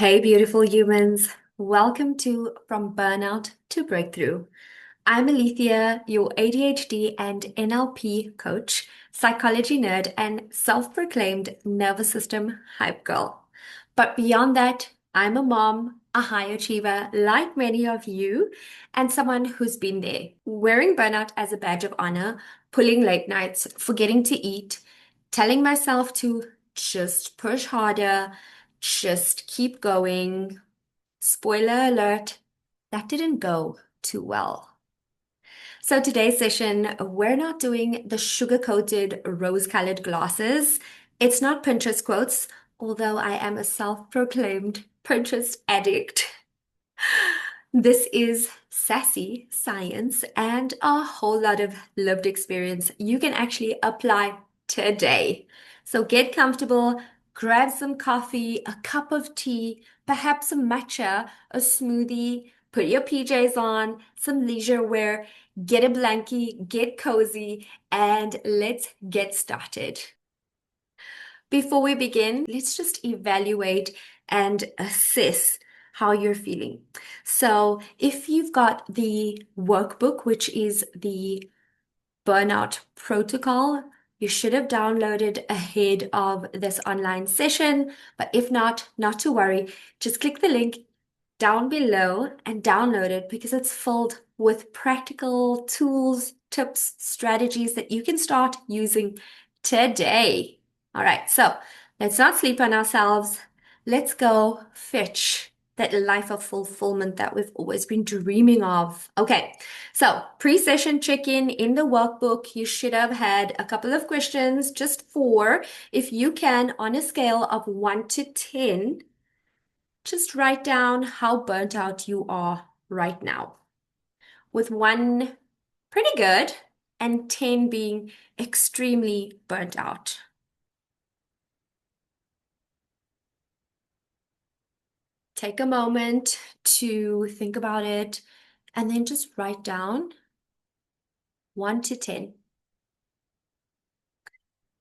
Hey, beautiful humans. Welcome to From Burnout to Breakthrough. I'm Alethea, your ADHD and NLP coach, psychology nerd, and self-proclaimed nervous system hype girl. But beyond that, I'm a mom, a high achiever like many of you, and someone who's been there, wearing burnout as a badge of honor, pulling late nights, forgetting to eat, telling myself to just push harder, just keep going. Spoiler alert, that didn't go too well. So today's session, we're not doing the sugar-coated rose-colored glasses. It's not Pinterest quotes, although I am a self-proclaimed Pinterest addict. This is sassy science and a whole lot of lived experience you can actually apply today. So get comfortable, grab some coffee, a cup of tea, perhaps a matcha, a smoothie, put your PJs on, some leisure wear, get a blankie, get cozy, and let's get started. Before we begin, let's just evaluate and assess how you're feeling. So, if you've got the workbook, which is the Burnout Protocol, you should have downloaded ahead of this online session. But if not, not to worry. Just click the link down below and download it because it's filled with practical tools, tips, strategies that you can start using today. All right, so let's not sleep on ourselves. Let's go fetch that life of fulfillment that we've always been dreaming of. Okay, so pre-session check-in in the workbook, you should have had a couple of questions, just four. If you can, on a scale of 1 to 10, just write down how burnt out you are right now, with 1 pretty good and 10 being extremely burnt out. Take a moment to think about it and then just write down 1 to 10.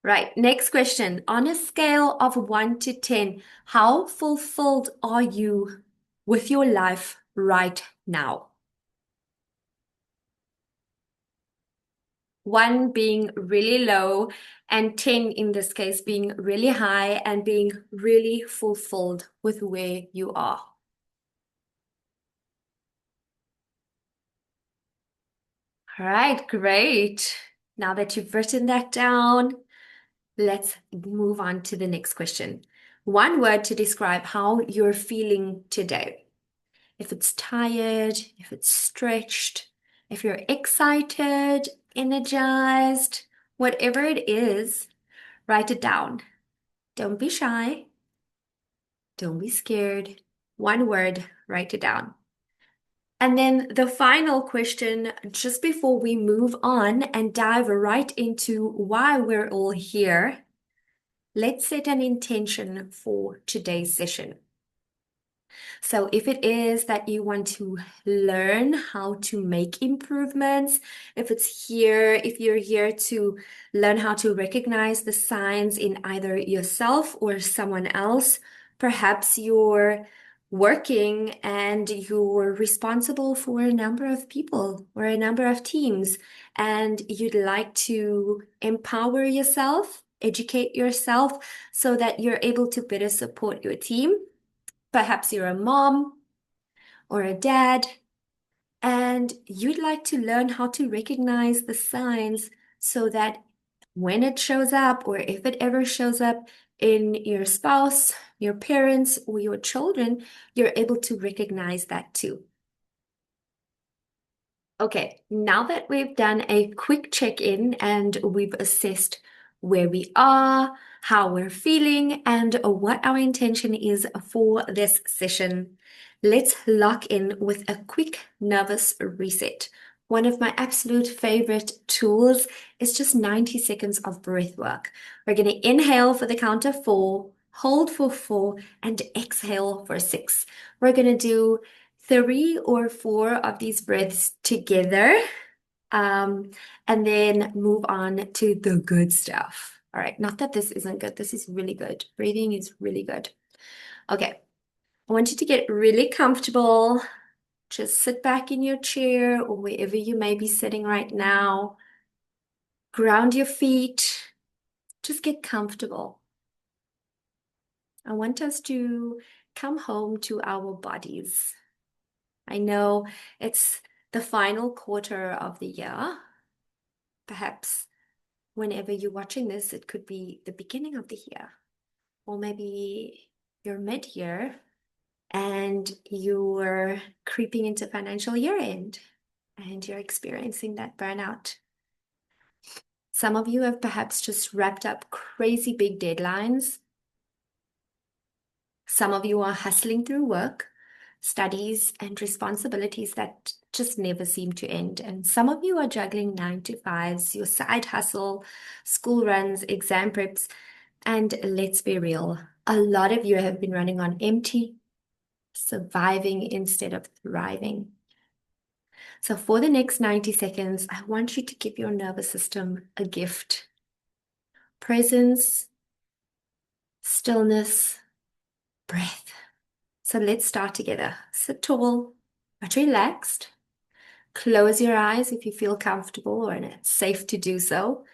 Right, next question. On a scale of 1 to 10, how fulfilled are you with your life right now? 1 being really low, and 10 in this case being really high and being really fulfilled with where you are. All right, great. Now that you've written that down, let's move on to the next question. 1 word to describe how you're feeling today. If it's tired, if it's stretched, if you're excited, energized, whatever it is, write it down. Don't be shy. Don't be scared. 1 word, write it down. And then the final question, just before we move on and dive right into why we're all here, let's set an intention for today's session. So if it is that you want to learn how to make improvements, if you're here to learn how to recognize the signs in either yourself or someone else, perhaps you're working and you're responsible for a number of people or a number of teams, and you'd like to empower yourself, educate yourself so that you're able to better support your team. Perhaps you're a mom or a dad, and you'd like to learn how to recognize the signs so that when it shows up, or if it ever shows up in your spouse, your parents, or your children, you're able to recognize that too. Okay, now that we've done a quick check-in and we've assessed where we are, how we're feeling, and what our intention is for this session, let's lock in with a quick nervous reset. One of my absolute favorite tools is just 90 seconds of breath work. We're going to inhale for the count of 4, hold for 4, and exhale for 6. We're going to do 3 or 4 of these breaths together, and then move on to the good stuff. All right, not that this isn't good. This is really good. Breathing is really good. Okay, I want you to get really comfortable. Just sit back in your chair or wherever you may be sitting right now. Ground your feet. Just get comfortable. I want us to come home to our bodies. I know it's the final quarter of the year. Perhaps whenever you're watching this, it could be the beginning of the year, or maybe you're mid-year and you're creeping into financial year end and you're experiencing that burnout. Some of you have perhaps just wrapped up crazy big deadlines. Some of you are hustling through work, studies, and responsibilities that just never seem to end. And some of you are juggling 9 to 5s, your side hustle, school runs, exam preps. And let's be real, a lot of you have been running on empty, surviving instead of thriving. So for the next 90 seconds, I want you to give your nervous system a gift. Presence, stillness, breath. So let's start together. Sit tall, but relaxed. Close your eyes if you feel comfortable and it's safe to do so.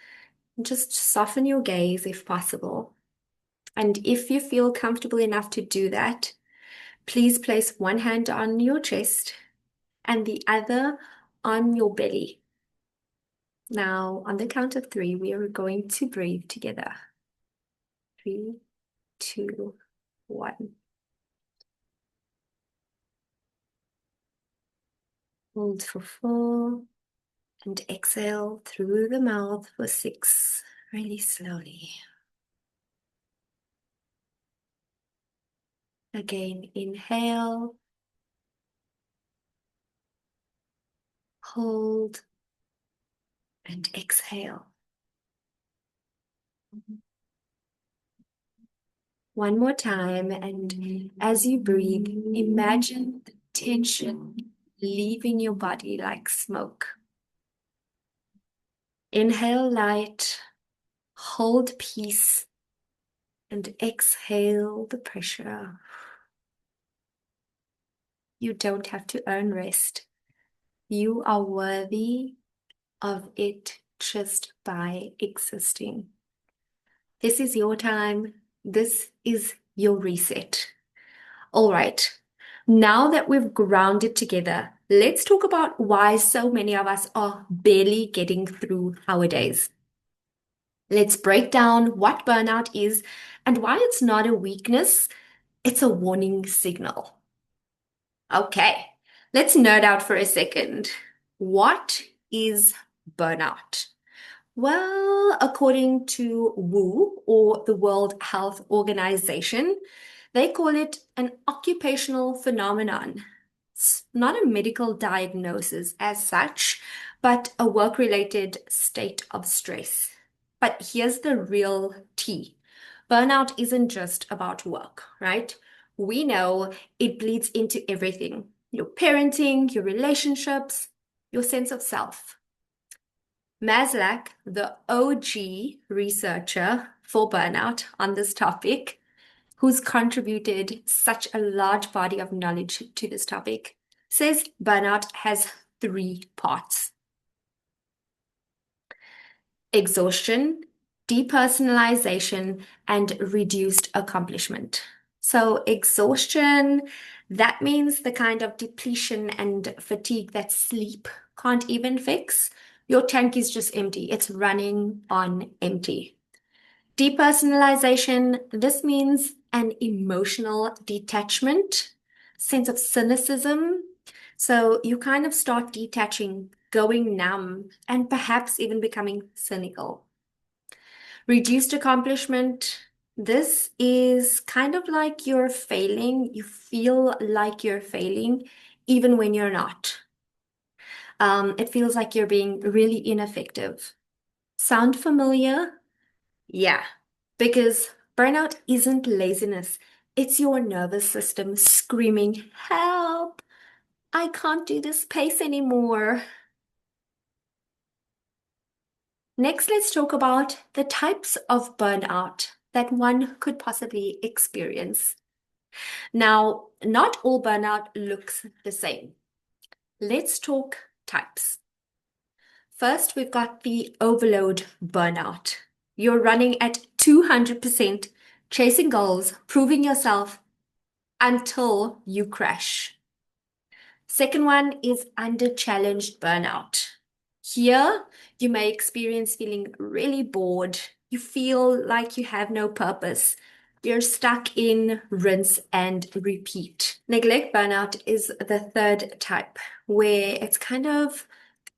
And just soften your gaze if possible. And if you feel comfortable enough to do that, please place one hand on your chest and the other on your belly. Now, on the count of 3, we are going to breathe together. 3, 2, 1. Hold for 4 and exhale through the mouth for 6, really slowly. Again, inhale, hold, and exhale. One more time, and as you breathe, imagine the tension leaving your body like smoke. Inhale light, hold peace, and exhale the pressure. You don't have to earn rest. You are worthy of it just by existing. This is your time. This is your reset. All right. Now that we've grounded together, let's talk about why so many of us are barely getting through our days. Let's break down what burnout is and why it's not a weakness, it's a warning signal. Okay, let's nerd out for a second. What is burnout? Well, according to WHO, or the World Health Organization, they call it an occupational phenomenon. It's not a medical diagnosis as such, but a work-related state of stress. But here's the real tea. Burnout isn't just about work, right? We know it bleeds into everything. Your parenting, your relationships, your sense of self. Maslach, the OG researcher for burnout on this topic, who's contributed such a large body of knowledge to this topic, says burnout has 3 parts: exhaustion, depersonalization, and reduced accomplishment. So exhaustion, that means the kind of depletion and fatigue that sleep can't even fix. Your tank is just empty. It's running on empty. Depersonalization, this means an emotional detachment, sense of cynicism. So you kind of start detaching, going numb, and perhaps even becoming cynical. Reduced accomplishment, this is kind of like you're failing. You feel like you're failing, even when you're not. It feels like you're being really ineffective. Sound familiar? Yeah, because burnout isn't laziness. It's your nervous system screaming, "Help! I can't do this pace anymore." Next, let's talk about the types of burnout that one could possibly experience. Now, not all burnout looks the same. Let's talk types. First, we've got the overload burnout. You're running at 200%, chasing goals, proving yourself until you crash. Second one is under challenged burnout. Here, you may experience feeling really bored. You feel like you have no purpose. You're stuck in rinse and repeat. Neglect burnout is the third type, where it's kind of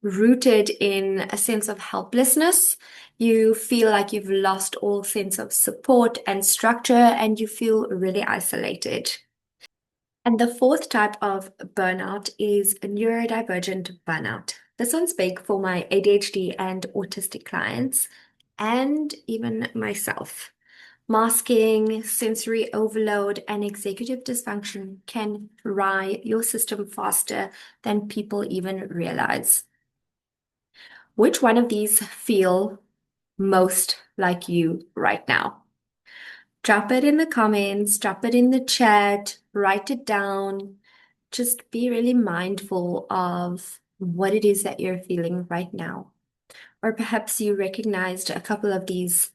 rooted in a sense of helplessness. You feel like you've lost all sense of support and structure, and you feel really isolated. And the fourth type of burnout is neurodivergent burnout. This one's big for my ADHD and autistic clients, and even myself. Masking, sensory overload, and executive dysfunction can fry your system faster than people even realize. Which one of these feel most like you right now? Drop it in the comments, drop it in the chat, write it down. Just be really mindful of what it is that you're feeling right now. Or perhaps you recognized a couple of these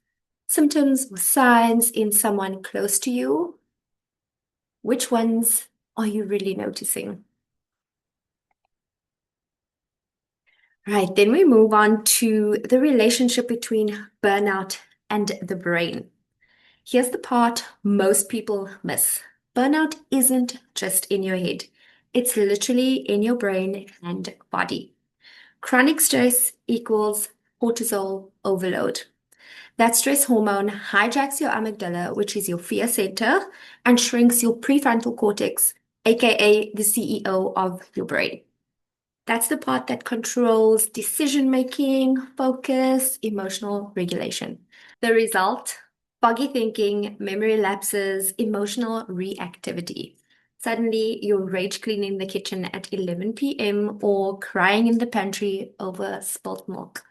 symptoms or signs in someone close to you. Which ones are you really noticing? Right, then we move on to the relationship between burnout and the brain. Here's the part most people miss. Burnout isn't just in your head. It's literally in your brain and body. Chronic stress equals cortisol overload. That stress hormone hijacks your amygdala, which is your fear center, and shrinks your prefrontal cortex, aka the CEO of your brain. That's the part that controls decision making, focus, emotional regulation. The result, foggy thinking, memory lapses, emotional reactivity. Suddenly, you're rage cleaning the kitchen at 11 p.m. or crying in the pantry over spilt milk.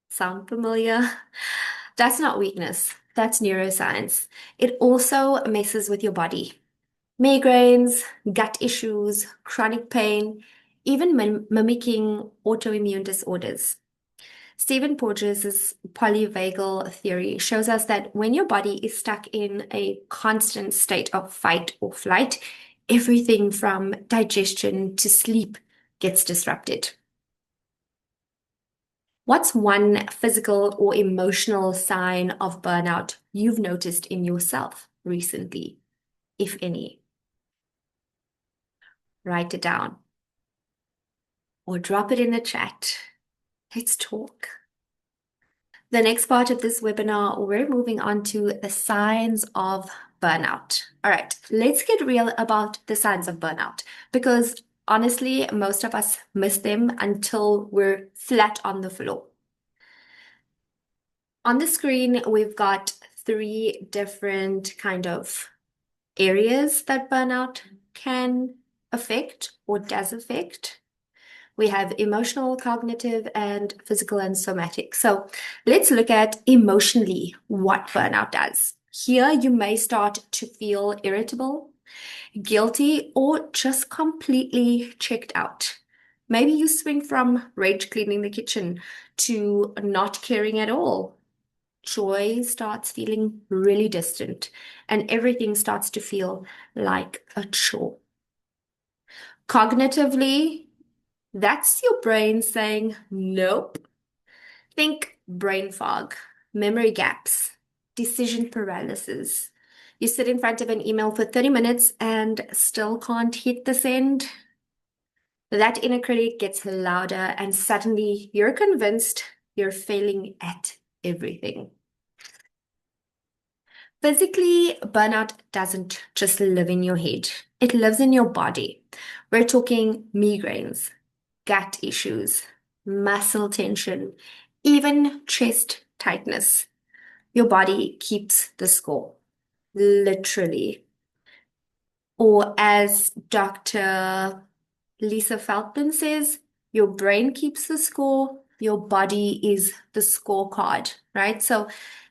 Sound familiar? That's not weakness. That's neuroscience. It also messes with your body. Migraines, gut issues, chronic pain, even mimicking autoimmune disorders. Stephen Porges' polyvagal theory shows us that when your body is stuck in a constant state of fight or flight, everything from digestion to sleep gets disrupted. What's one physical or emotional sign of burnout you've noticed in yourself recently, if any? Write it down or drop it in the chat. Let's talk. The next part of this webinar, we're moving on to the signs of burnout. All right, let's get real about the signs of burnout because honestly, most of us miss them until we're flat on the floor. On the screen, we've got three different kind of areas that burnout can affect or does affect. We have emotional, cognitive, and physical and somatic. So let's look at emotionally what burnout does. Here, you may start to feel irritable, guilty, or just completely checked out. Maybe you swing from rage cleaning the kitchen to not caring at all. Joy starts feeling really distant, and everything starts to feel like a chore. Cognitively, that's your brain saying, nope. Think brain fog, memory gaps, decision paralysis. You sit in front of an email for 30 minutes and still can't hit the send. That inner critic gets louder, and suddenly you're convinced you're failing at everything. Physically, burnout doesn't just live in your head, it lives in your body. We're talking migraines, gut issues, muscle tension, even chest tightness. Your body keeps the score, literally. Or as Dr. Lisa Feldman says, your brain keeps the score, your body is the scorecard, right? So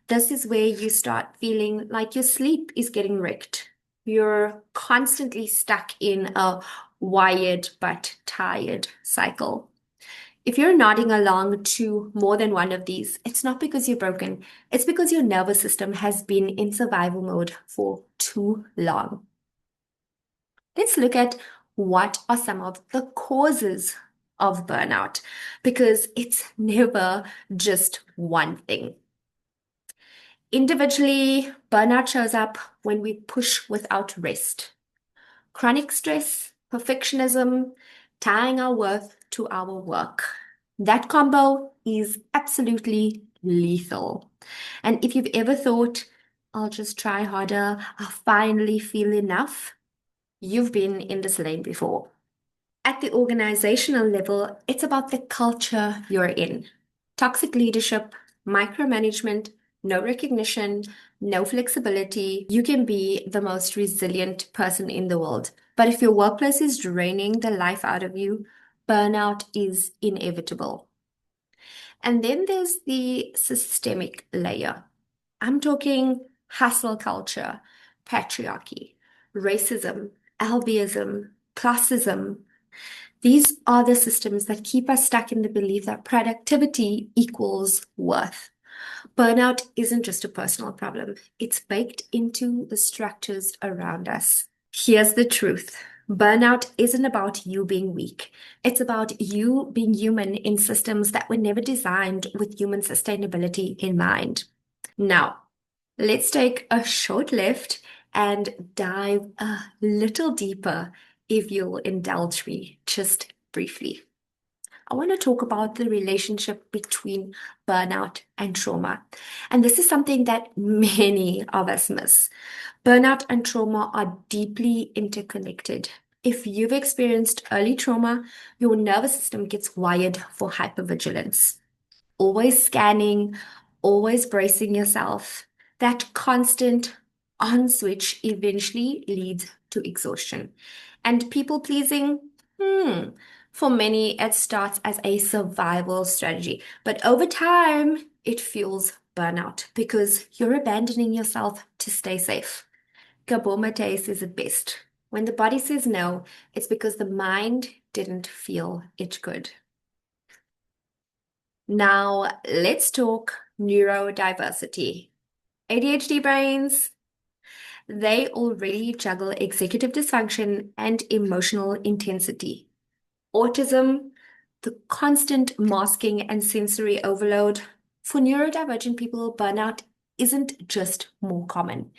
this is where you start feeling like your sleep is getting wrecked. You're constantly stuck in a wired but tired cycle. If you're nodding along to more than one of these, it's not because you're broken. It's because your nervous system has been in survival mode for too long. Let's look at what are some of the causes of burnout, because it's never just one thing. Individually, burnout shows up when we push without rest. Chronic stress, perfectionism, tying our worth to our work. That combo is absolutely lethal. And if you've ever thought, I'll just try harder, I'll finally feel enough, you've been in this lane before. At the organizational level, it's about the culture you're in. Toxic leadership, micromanagement, no recognition, no flexibility. You can be the most resilient person in the world. But if your workplace is draining the life out of you, burnout is inevitable. And then there's the systemic layer. I'm talking hustle culture, patriarchy, racism, albiism, classism. These are the systems that keep us stuck in the belief that productivity equals worth. Burnout isn't just a personal problem, it's baked into the structures around us. Here's the truth. Burnout isn't about you being weak. It's about you being human in systems that were never designed with human sustainability in mind. Now, let's take a short lift and dive a little deeper, if you'll indulge me just briefly. I want to talk about the relationship between burnout and trauma. And this is something that many of us miss. Burnout and trauma are deeply interconnected. If you've experienced early trauma, your nervous system gets wired for hypervigilance, always scanning, always bracing yourself. That constant on switch eventually leads to exhaustion. And people pleasing, for many, it starts as a survival strategy, but over time, it fuels burnout because you're abandoning yourself to stay safe. Gabor Mate says it best. When the body says no, it's because the mind didn't feel it could. Now, let's talk neurodiversity. ADHD brains, they already juggle executive dysfunction and emotional intensity. Autism, the constant masking and sensory overload. For neurodivergent people, burnout isn't just more common.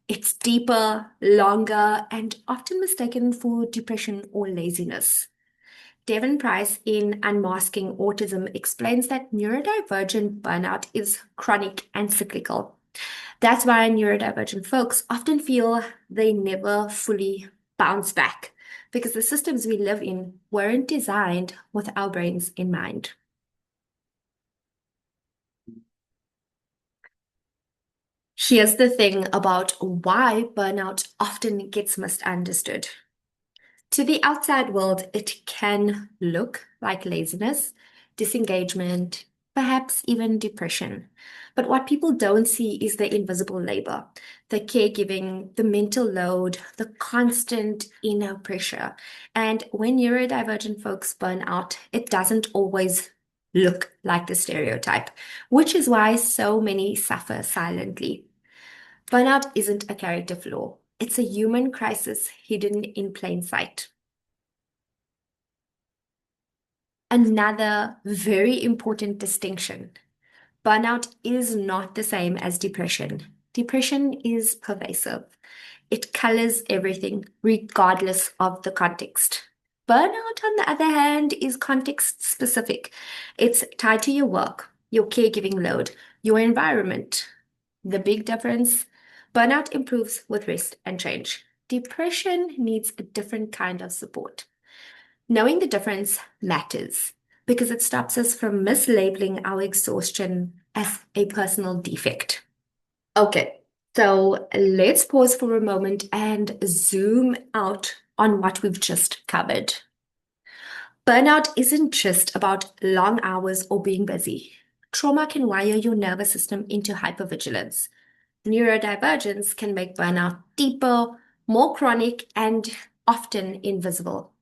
It's deeper, longer, and often mistaken for depression or laziness. Devin Price in Unmasking Autism explains that neurodivergent burnout is chronic and cyclical. That's why neurodivergent folks often feel they never fully bounce back because the systems we live in weren't designed with our brains in mind. Here's the thing about why burnout often gets misunderstood. To the outside world, it can look like laziness, disengagement, perhaps even depression. But what people don't see is the invisible labor, the caregiving, the mental load, the constant inner pressure. And when neurodivergent folks burn out, it doesn't always look like the stereotype, which is why so many suffer silently. Burnout isn't a character flaw. It's a human crisis hidden in plain sight. Another very important distinction. Burnout is not the same as depression. Depression is pervasive. It colors everything, regardless of the context. Burnout, on the other hand, is context specific. It's tied to your work, your caregiving load, your environment. The big difference, burnout improves with rest and change. Depression needs a different kind of support. Knowing the difference matters because it stops us from mislabeling our exhaustion as a personal defect. Okay, so let's pause for a moment and zoom out on what we've just covered. Burnout isn't just about long hours or being busy. Trauma can wire your nervous system into hypervigilance. Neurodivergence can make burnout deeper, more chronic, and often invisible.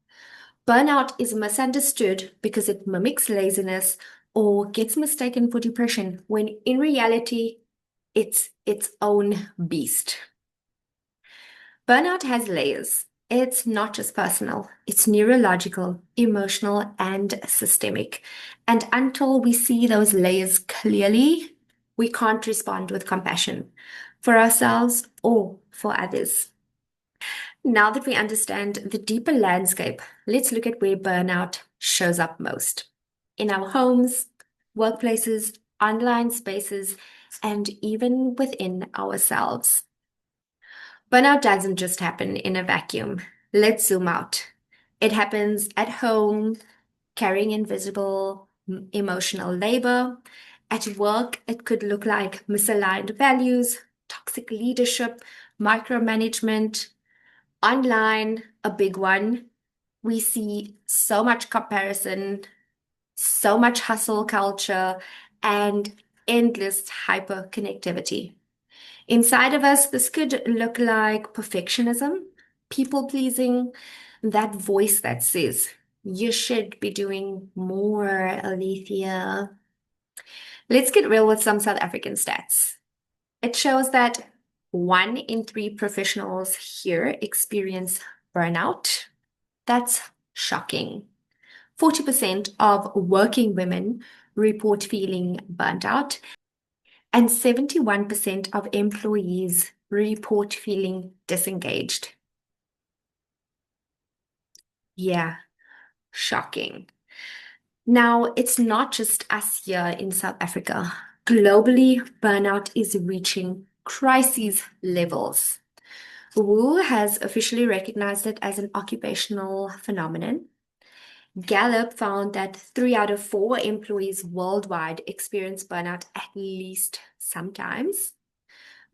Burnout is misunderstood because it mimics laziness or gets mistaken for depression, when in reality, it's its own beast. Burnout has layers. It's not just personal, it's neurological, emotional, and systemic. And until we see those layers clearly, we can't respond with compassion for ourselves or for others. Now that we understand the deeper landscape, let's look at where burnout shows up most in our homes, workplaces, online spaces, and even within ourselves. Burnout doesn't just happen in a vacuum. Let's zoom out. It happens at home, carrying invisible emotional labor. At work, it could look like misaligned values, toxic leadership, micromanagement. Online, a big one. We see so much comparison, so much hustle culture, and endless hyperconnectivity. Inside of us, this could look like perfectionism, people pleasing, that voice that says, you should be doing more, Alethea. Let's get real with some South African stats. It shows that 1 in 3 professionals here experience burnout. That's shocking. 40% of working women report feeling burnt out, and 71% of employees report feeling disengaged. Yeah, shocking. Now, it's not just us here in South Africa. Globally, burnout is reaching crisis levels. WHO has officially recognized it as an occupational phenomenon. Gallup found that 3 out of 4 employees worldwide experience burnout at least sometimes.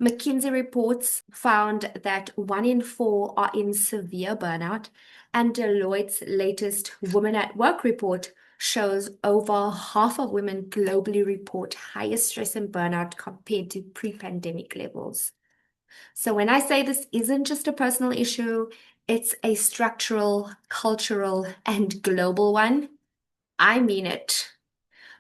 McKinsey reports found that 1 in 4 are in severe burnout, and Deloitte's latest Women at Work report shows over half of women globally report higher stress and burnout compared to pre-pandemic levels. So when I say this isn't just a personal issue, it's a structural, cultural, and global one, I mean it.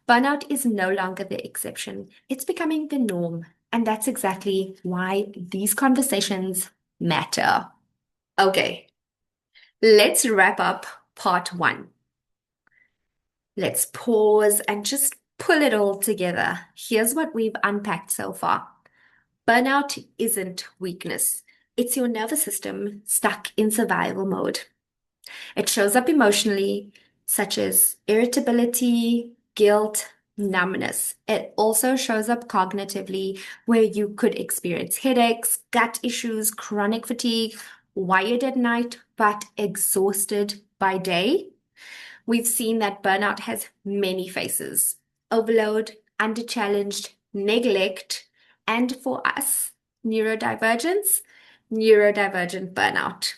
Burnout is no longer the exception. It's becoming the norm. And that's exactly why these conversations matter. Okay, let's wrap up part 1. Let's pause and just pull it all together. Here's what we've unpacked so far. Burnout isn't weakness. It's your nervous system stuck in survival mode. It shows up emotionally, such as irritability, guilt, numbness. It also shows up cognitively, where you could experience headaches, gut issues, chronic fatigue, wired at night, but exhausted by day. We've seen that burnout has many faces: overload, underchallenged, neglect, and for us, neurodivergent burnout.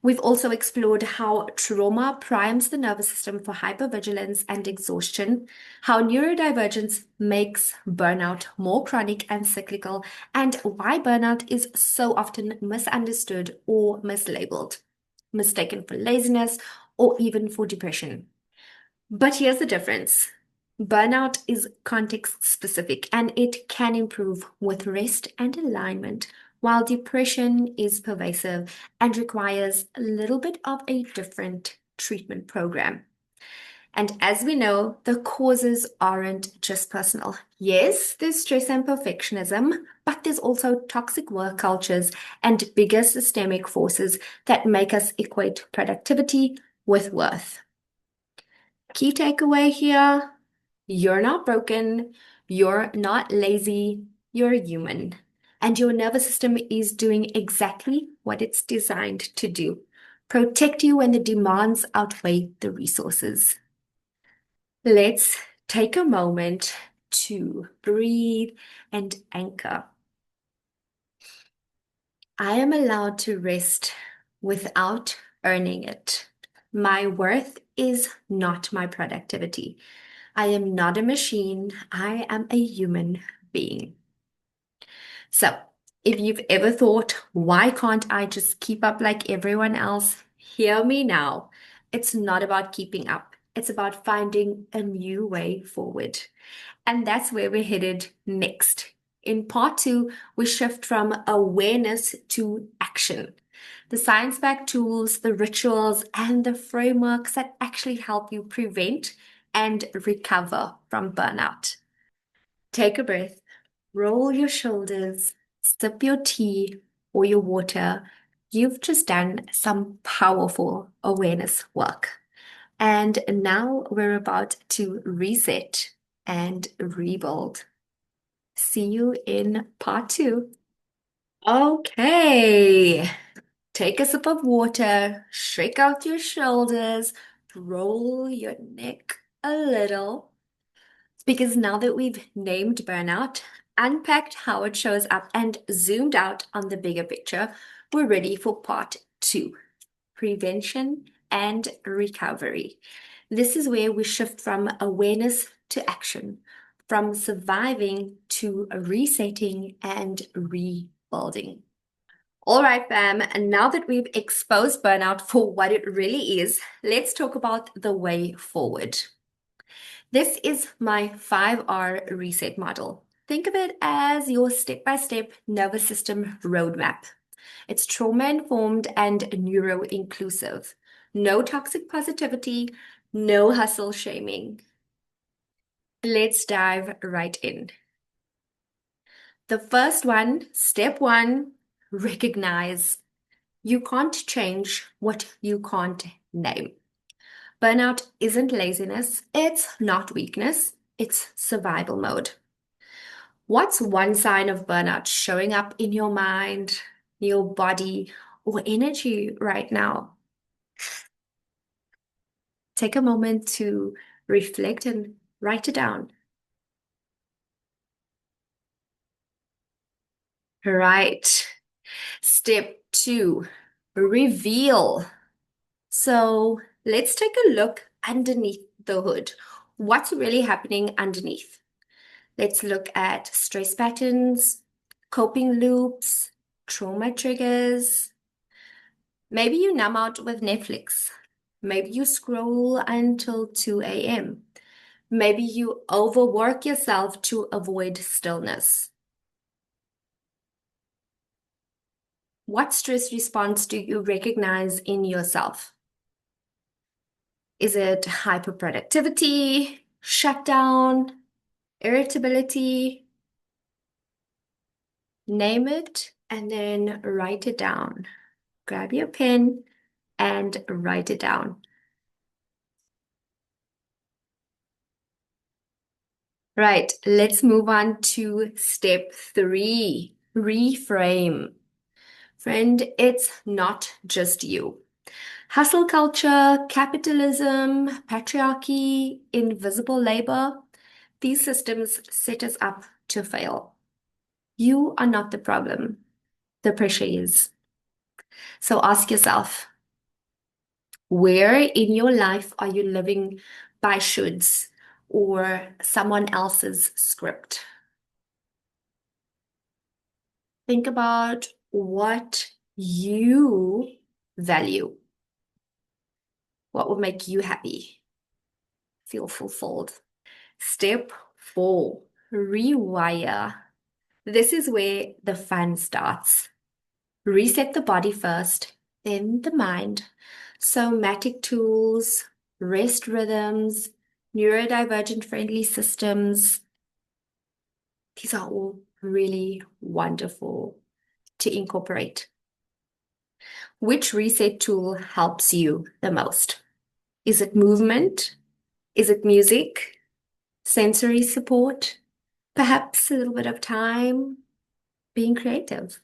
We've also explored how trauma primes the nervous system for hypervigilance and exhaustion, how neurodivergence makes burnout more chronic and cyclical, and why burnout is so often misunderstood or mislabeled, mistaken for laziness or even for depression. But here's the difference. Burnout is context specific and it can improve with rest and alignment, while depression is pervasive and requires a little bit of a different treatment program. And as we know, the causes aren't just personal. Yes, there's stress and perfectionism, but there's also toxic work cultures and bigger systemic forces that make us equate productivity with worth. Key takeaway here: you're not broken, you're not lazy, you're human. And your nervous system is doing exactly what it's designed to do: protect you when the demands outweigh the resources. Let's take a moment to breathe and anchor. I am allowed to rest without earning it. My worth is not my productivity. I am not a machine. I am a human being. So If you've ever thought, why can't I just keep up like everyone else? Hear me now. It's not about keeping up. It's about finding a new way forward. And that's where we're headed next. In part two, we shift from awareness to action. The science-backed tools, the rituals, and the frameworks that actually help you prevent and recover from burnout. Take a breath, roll your shoulders, sip your tea or your water. You've just done some powerful awareness work. And now we're about to reset and rebuild. See you in part two. Okay, take a sip of water, shake out your shoulders, roll your neck a little. Because now that we've named burnout, unpacked how it shows up, and zoomed out on the bigger picture, we're ready for part two, prevention and recovery. This is where we shift from awareness to action, from surviving to resetting and rebuilding. All right, fam, and now that we've exposed burnout for what it really is, let's talk about the way forward. This is my 5R reset model. Think of it as your step-by-step nervous system roadmap. It's trauma-informed and neuro-inclusive. No toxic positivity, no hustle shaming. Let's dive right in. The first one, step one, recognize you can't change what you can't name. Burnout isn't laziness, it's not weakness, it's survival mode. What's one sign of burnout showing up in your mind, your body, or energy right now? Take a moment to reflect and write it down. Right. Step two, reveal. So let's take a look underneath the hood. What's really happening underneath? Let's look at stress patterns, coping loops, trauma triggers. Maybe you numb out with Netflix. Maybe you scroll until 2 a.m. Maybe you overwork yourself to avoid stillness. What stress response do you recognize in yourself? Is it hyperproductivity, shutdown, irritability? Name it and then write it down. Grab your pen and write it down. Right, let's move on to step three, reframe. Friend, it's not just you. Hustle culture, capitalism, patriarchy, invisible labor, these systems set us up to fail. You are not the problem. The pressure is. So ask yourself, where in your life are you living by shoulds or someone else's script? Think about what you value. What would make you happy? Feel fulfilled. Step four, rewire. This is where the fun starts. Reset the body first, then the mind. Somatic tools, rest rhythms, neurodivergent friendly systems. These are all really wonderful to incorporate. Which reset tool helps you the most? Is it movement? Is it music? Sensory support? Perhaps a little bit of time being creative?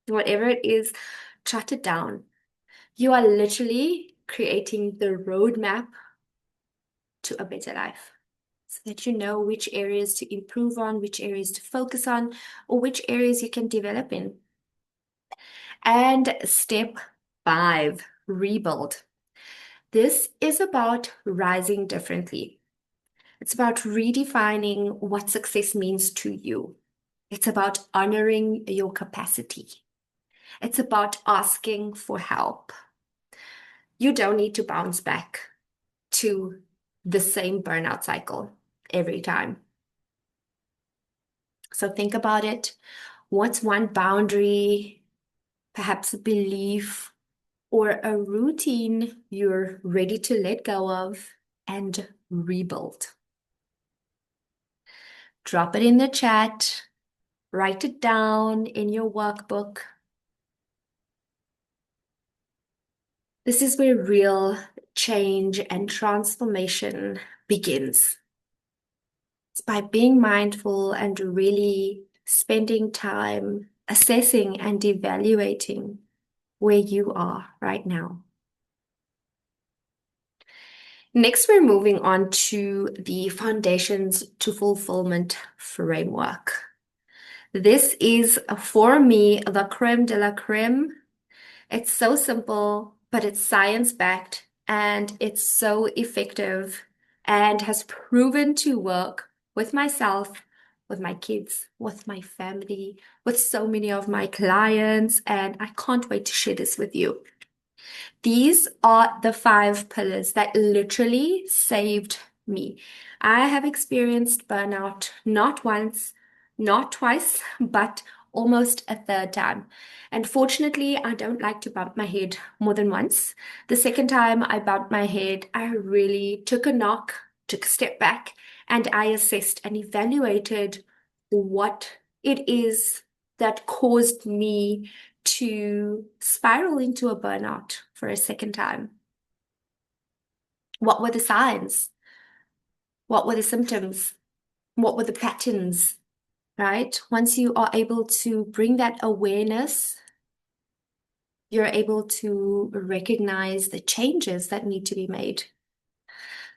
Whatever it is, jot it down. You are literally creating the roadmap to a better life so that you know which areas to improve on, which areas to focus on, or which areas you can develop in. And step five, rebuild. This is about rising differently. It's about redefining what success means to you. It's about honoring your capacity. It's about asking for help. You don't need to bounce back to the same burnout cycle every time. So think about it. What's one boundary, perhaps a belief, or a routine you're ready to let go of and rebuild? Drop it in the chat, write it down in your workbook. This is where real change and transformation begins. It's by being mindful and really spending time assessing and evaluating where you are right now. Next, we're moving on to the Foundations to Fulfillment framework. This is, for me, the creme de la creme. It's so simple, but it's science-backed and it's so effective and has proven to work with myself, with my kids, with my family, with so many of my clients, and I can't wait to share this with you. These are the 5 pillars that literally saved me. I have experienced burnout not once, not twice, but almost a third time. And fortunately, I don't like to bump my head more than once. The second time I bumped my head, I really took a knock, took a step back, and I assessed and evaluated what it is that caused me to spiral into a burnout for a second time. What were the signs? What were the symptoms? What were the patterns, right? Once you are able to bring that awareness, you're able to recognize the changes that need to be made.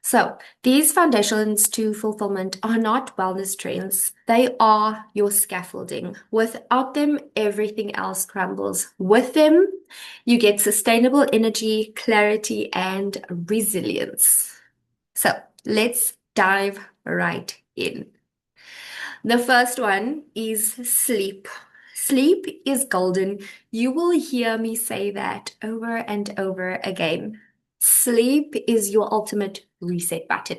So these foundations to fulfillment are not wellness trends. They are your scaffolding. Without them, everything else crumbles. With them, you get sustainable energy, clarity, and resilience. So let's dive right in. The first one is sleep. Sleep is golden. You will hear me say that over and over again. Sleep is your ultimate reset button.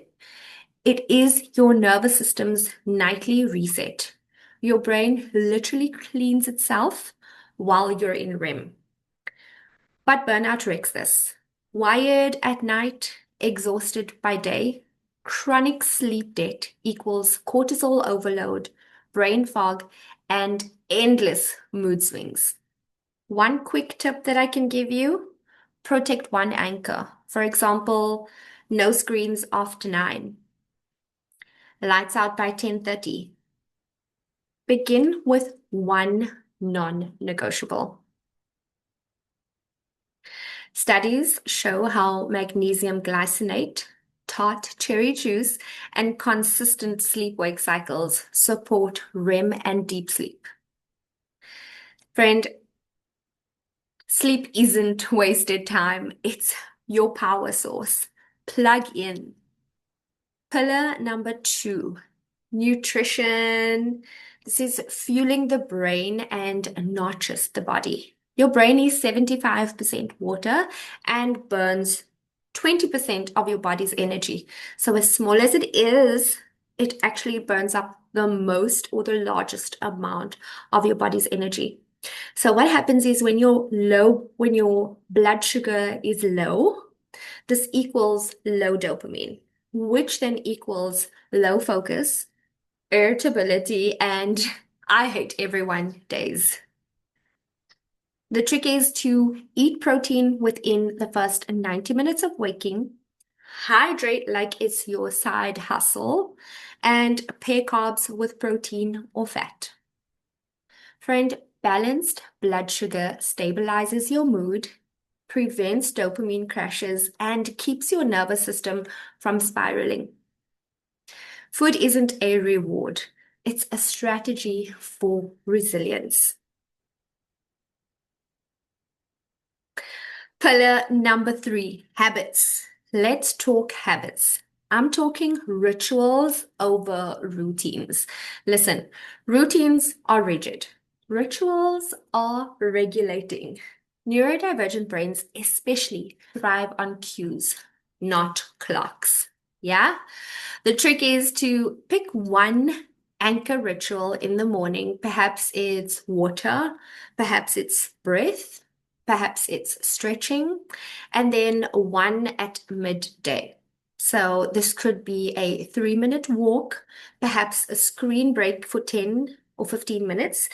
It is your nervous system's nightly reset. Your brain literally cleans itself while you're in REM. But burnout wrecks this. Wired at night, exhausted by day, chronic sleep debt equals cortisol overload, brain fog, and endless mood swings. One quick tip that I can give you, protect one anchor. For example, no screens after 9. Lights out by 10:30. Begin with one non-negotiable. Studies show how magnesium glycinate, tart cherry juice, and consistent sleep-wake cycles support REM and deep sleep. Friend, sleep isn't wasted time. It's your power source. Plug in. Pillar number 2, nutrition. This is fueling the brain and not just the body. Your brain is 75% water and burns 20% of your body's energy. So as small as it is, it actually burns up the most or the largest amount of your body's energy. So what happens is when your blood sugar is low, this equals low dopamine, which then equals low focus, irritability, and I hate everyone days. The trick is to eat protein within the first 90 minutes of waking, hydrate like it's your side hustle, and pair carbs with protein or fat. Friend, balanced blood sugar stabilizes your mood, prevents dopamine crashes, and keeps your nervous system from spiraling. Food isn't a reward, it's a strategy for resilience. Pillar number 3, habits. Let's talk habits. I'm talking rituals over routines. Listen, routines are rigid. Rituals are regulating. Neurodivergent brains especially thrive on cues, not clocks. Yeah? The trick is to pick one anchor ritual in the morning. Perhaps it's water, perhaps it's breath, perhaps it's stretching, and then one at midday. So this could be a 3-minute walk, perhaps a screen break for 10 or 15 minutes,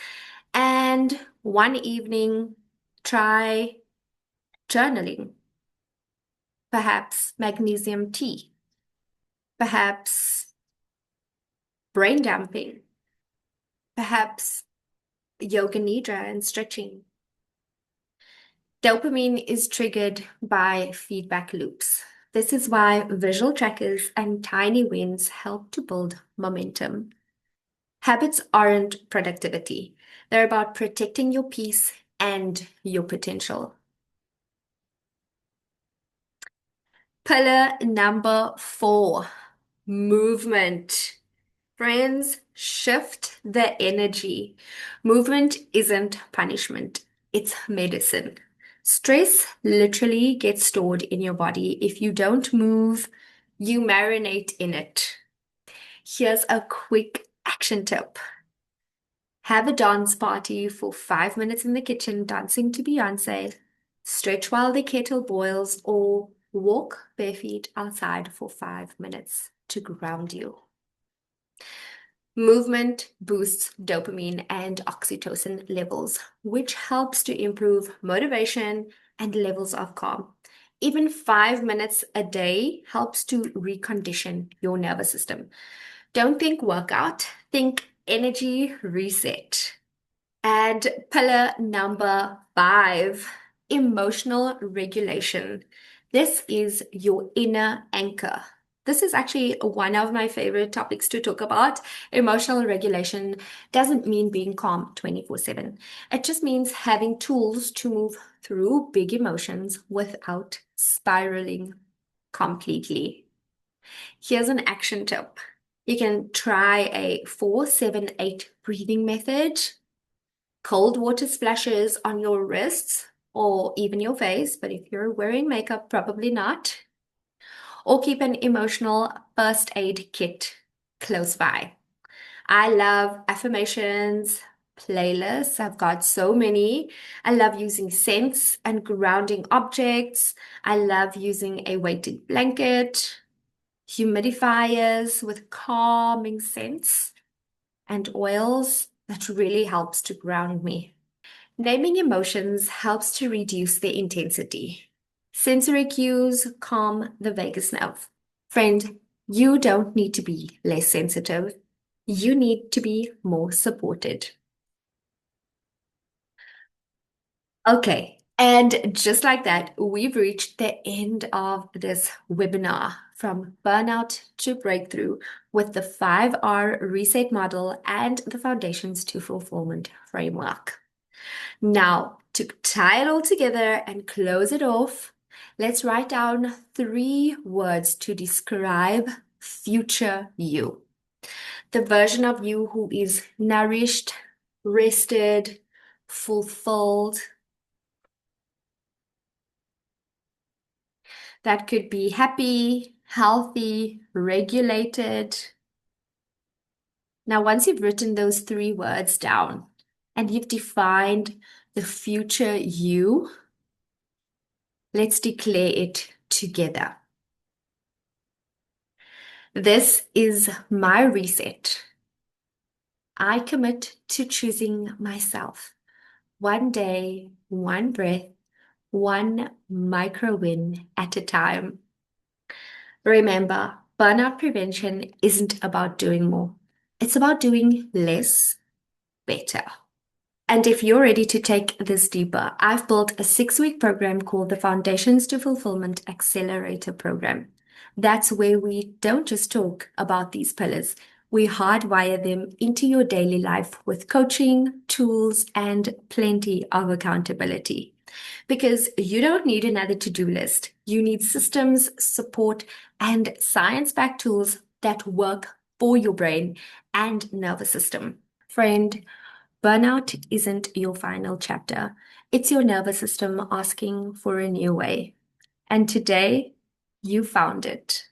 and one evening, try journaling, perhaps magnesium tea, perhaps brain dumping, perhaps yoga nidra and stretching. Dopamine is triggered by feedback loops. This is why visual trackers and tiny wins help to build momentum. Habits aren't productivity. They're about protecting your peace and your potential. Pillar number 4, movement. Friends, shift the energy. Movement isn't punishment, it's medicine. Stress literally gets stored in your body. If you don't move, you marinate in it. Here's a quick action tip. Have a dance party for 5 minutes in the kitchen, dancing to Beyonce. Stretch while the kettle boils, or walk barefoot outside for 5 minutes to ground you. Movement boosts dopamine and oxytocin levels, which helps to improve motivation and levels of calm. Even 5 minutes a day helps to recondition your nervous system. Don't think workout, think energy reset. And pillar number 5, emotional regulation. This is your inner anchor. This is actually one of my favorite topics to talk about. Emotional regulation doesn't mean being calm 24/7. It just means having tools to move through big emotions without spiraling completely. Here's an action tip. You can try a 4-7-8 breathing method. Cold water splashes on your wrists or even your face, but if you're wearing makeup, probably not. Or keep an emotional first aid kit close by. I love affirmations, playlists. I've got so many. I love using scents and grounding objects. I love using a weighted blanket, humidifiers with calming scents, and oils. That really helps to ground me. Naming emotions helps to reduce their intensity. Sensory cues calm the vagus nerve. Friend, you don't need to be less sensitive. You need to be more supported. Okay, and just like that, we've reached the end of this webinar from burnout to breakthrough with the 5R reset model and the Foundations to Fulfillment framework. Now, to tie it all together and close it off, let's write down 3 words to describe future you. The version of you who is nourished, rested, fulfilled. That could be happy, healthy, regulated. Now, once you've written those 3 words down and you've defined the future you, let's declare it together. This is my reset. I commit to choosing myself. One day, one breath, one micro win at a time. Remember, burnout prevention isn't about doing more. It's about doing less, better. And if you're ready to take this deeper, I've built a 6-week program called the Foundations to Fulfillment Accelerator Program. That's where we don't just talk about these pillars. We hardwire them into your daily life with coaching, tools, and plenty of accountability. Because you don't need another to-do list. You need systems, support, and science-backed tools that work for your brain and nervous system. Friend, burnout isn't your final chapter. It's your nervous system asking for a new way. And today, you found it.